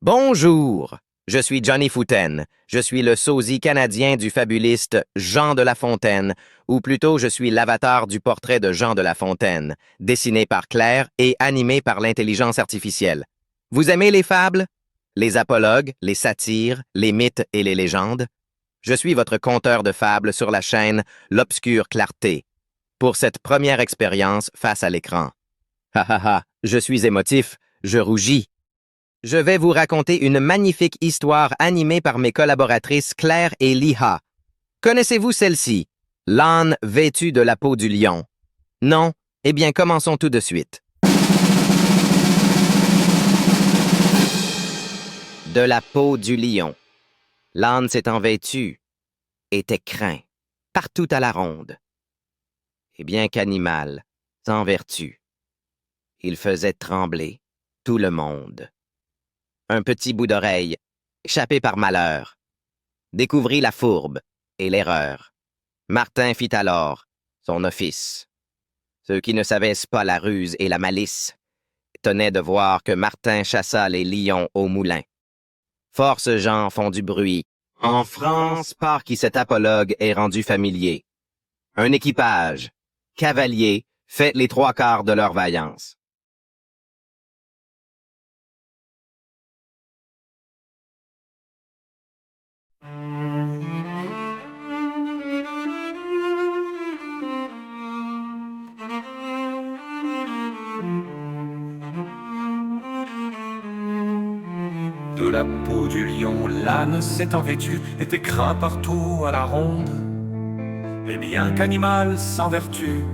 Bonjour, je suis Johnny Foutaine. Je suis le sosie canadien du fabuliste Jean de La Fontaine, ou plutôt je suis l'avatar du portrait de Jean de La Fontaine, dessiné par Claire et animé par l'intelligence artificielle. Vous aimez les fables? Les apologues, les satires, les mythes et les légendes? Je suis votre conteur de fables sur la chaîne L'Obscure Clarté, pour cette première expérience face à l'écran. Ha ha ha, je suis émotif, je rougis. Je vais vous raconter une magnifique histoire animée par mes collaboratrices Claire et Liha. Connaissez-vous celle-ci? L'âne vêtu de la peau du lion. Non? Eh bien, commençons tout de suite. De la peau du lion. L'âne s'étant vêtu, était craint, partout à la ronde. Et bien qu'animal, sans vertu, il faisait trembler tout le monde. Un petit bout d'oreille, échappé par malheur, découvrit la fourbe et l'erreur. Martin fit alors son office. Ceux qui ne savaient pas la ruse et la malice étonnaient de voir que Martin chassa les lions au moulin. Force gens font du bruit. En France, par qui cet apologue est rendu familier. Un équipage, cavalier, fait les trois quarts de leur vaillance. De la peau du lion, l'âne s'étant vêtu, était craint partout à la ronde. Et bien qu'animal sans vertu,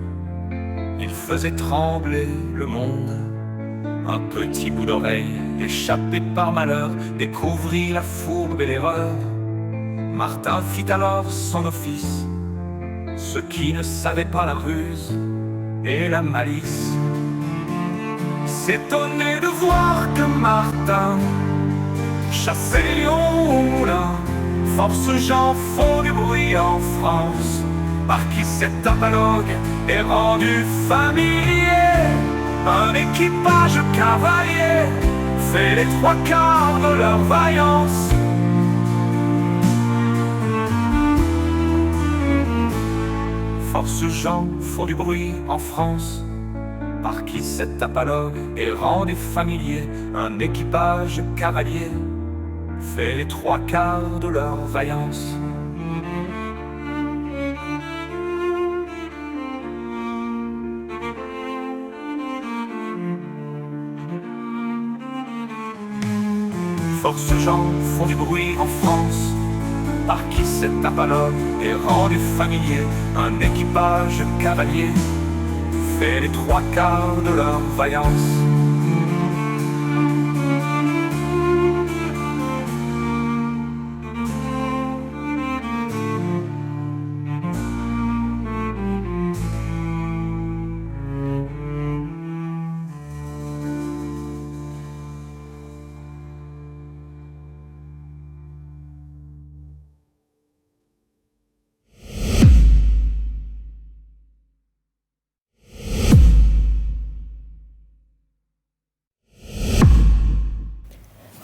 il faisait trembler le monde. Un petit bout d'oreille, échappé par malheur, découvrit la fourbe et l'erreur. Martin fit alors son office. Ceux qui ne savaient pas la ruse et la malice s'étonnaient de voir que Martin chassait les lions au moulin. Force gens font du bruit en France, par qui cet apologue est rendu familier. Un équipage cavalier fait les trois quarts de leur vaillance. Force gens font du bruit en France, par qui cet apologue est rendu familier. Un équipage cavalier fait les trois quarts de leur vaillance. Force gens font du bruit en France, par qui cet apologue est rendu familier. Un équipage cavalier fait les trois quarts de leur vaillance.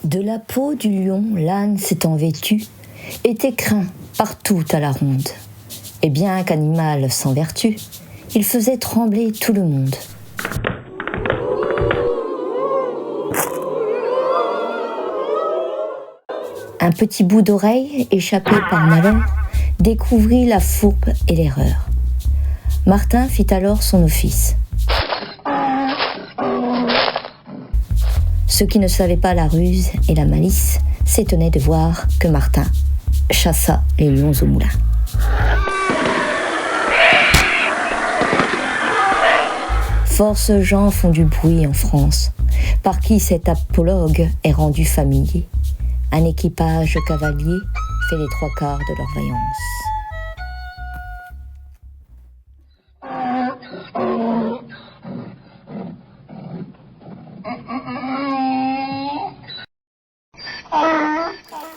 De la peau du lion, l'âne s'étant vêtu, était craint partout à la ronde. Et bien qu'animal sans vertu, il faisait trembler tout le monde. Un petit bout d'oreille, échappé par malheur, découvrit la fourbe et l'erreur. Martin fit alors son office. Ceux qui ne savaient pas la ruse et la malice s'étonnaient de voir que Martin chassa les lions au moulin. Force gens font du bruit en France, par qui cet apologue est rendu familier. Un équipage cavalier fait les trois quarts de leur vaillance.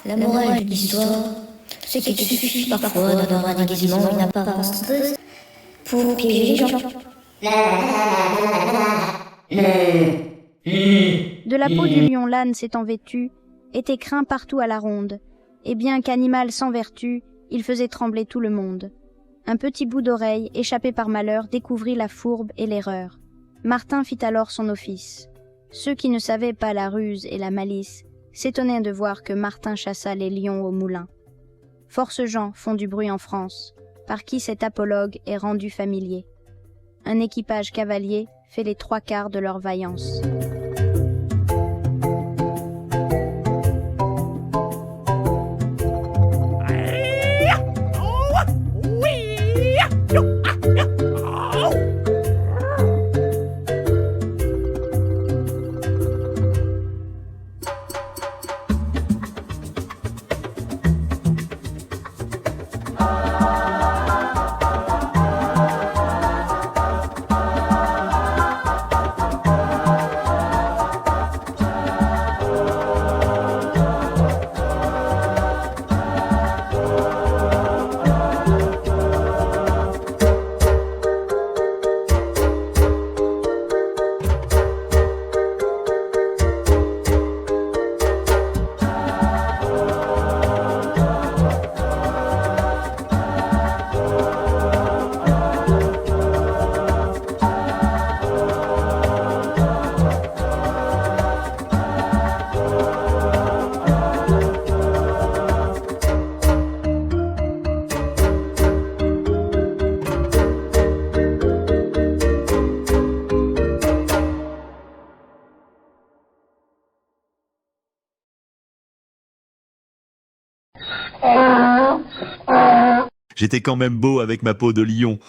La morale de l'histoire, c'est qu'il suffit parfois d'avoir un déguisement, une apparence pour piéger les gens. De la peau du lion, l'âne s'étant vêtu, était craint partout à la ronde, et bien qu'animal sans vertu, il faisait trembler tout le monde. Un petit bout d'oreille, échappé par malheur, découvrit la fourbe et l'erreur. Martin fit alors son office. Ceux qui ne savaient pas la ruse et la malice s'étonnaient de voir que Martin chassa les lions au moulin. Force gens font du bruit en France, par qui cet apologue est rendu familier. Un équipage cavalier fait les 3/4 de leur vaillance. J'étais quand même beau avec ma peau de lion.